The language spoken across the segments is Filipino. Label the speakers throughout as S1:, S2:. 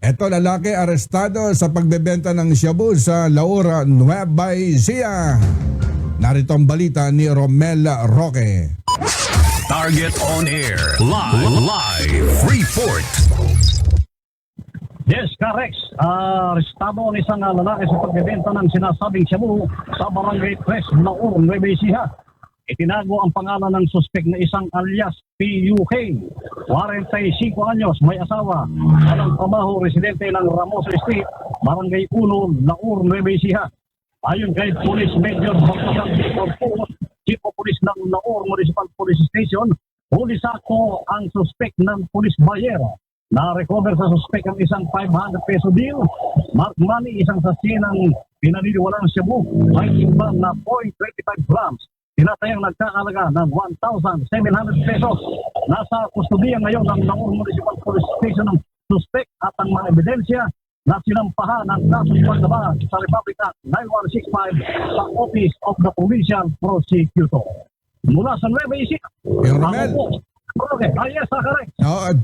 S1: Eto, lalaki arestado sa pagbebenta ng shabu sa Laura, Nueva Ecija. Narito ang balita ni Romel Roque.
S2: Target on air. Live report.
S3: Yes, correct. Arestado ang isang lalaki sa pagbebenta ng sinasabing shabu sa Barangay 3, Laur, Nueva Ecija. Itinago ang pangalan ng suspek na isang alias PUK, 45 anyos, may asawa, walang trabaho, residente ng Ramos Street, Barangay 1, Laur, Nueva Ecija. Ayon kay Police Major Baltasar Porto, Chief of Police ng Laur Municipal Police Station, huli sakto ang suspek ng Police Bayer. Na-recover sa suspek ang isang 500 peso bill, mark money, isang sachet ng pinaniniwalang shabu, may timbang na 0.25 grams. Tinatayang nagkakalaga ng 1,700 pesos. Nasa kustodiya ngayon ng Laur Municipal Police Station ng suspek at ang mga ebidensya na sinampahan ng kasong paglabag sa Republic Act 9165 sa Office of the Provincial Prosecutor. Mula sa Nueva Ecija,
S1: Yung Romel.
S3: Okay. Yes, correct.
S1: At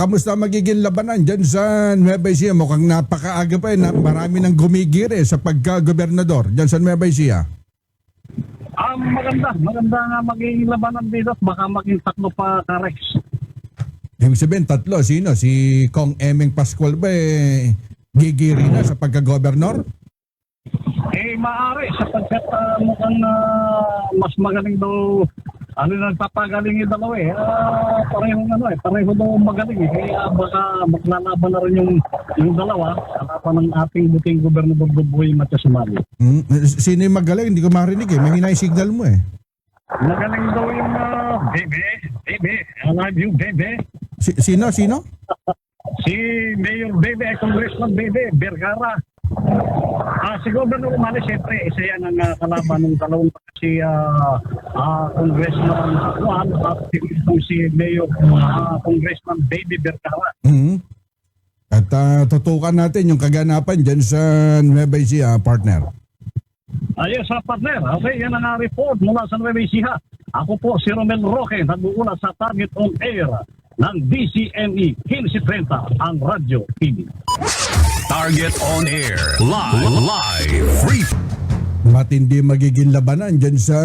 S1: kamusta magiging labanan dyan sa Nueva Ecija? Mukhang napakaaga pa na marami nang gumigire sa pagka-gobernador dyan sa Nueva Ecija.
S3: Maganda nga magiging labanan dito at baka maging tatlo pa correct.
S1: Ibig sabihin, tatlo. Sino? Si Kong Emeng Pascual ba gigiri na sa pagka-gobernador?
S3: Maaari sapagkat mukhang mas magaling daw nagpapagaling yung dalawa pareho daw magaling kaya baka maglalaban na rin yung dalawa harapan ng ating buting gobernador Duboy Matias-Sumali.
S1: Sino yung magaling? Hindi ko marinig Mahina yung signal mo
S3: Magaling daw yung Bebe, I love you, Bebe.
S1: Sino?
S3: Si Mayor Bebe, Congressman Bebe Vergara. Si Governor Umali, siyempre, isa yan ang kalaban ng dalawang si Congressman Juan at si Mayor Congressman Baby Vergara.
S1: At tutukan natin yung kaganapan dyan sa Nueva Ecija, partner.
S3: Ayos sa partner. Okay, yan ang report mula sa Nueva Ecija. Ako po si Romel Roque, nag-uulat sa Target on Air ng DCME 1530, ang Radyo TV.
S2: Target on air. Live report.
S1: Matindi magiging labanan dyan sa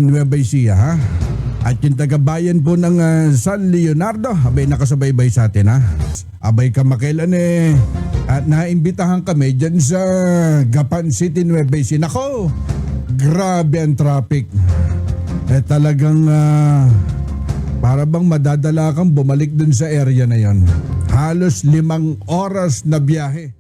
S1: Nueva Ecija, ha? At yung tagabayan po ng San Leonardo, abay nakasubaybay sa atin, ha? Abay kamakailan at naimbitahan kami dyan sa Gapan City, Nueva Ecija. Nako, grabe ang traffic. Talagang para bang madadala kang bumalik dun sa area na yon. Halos 5 oras na biyahe.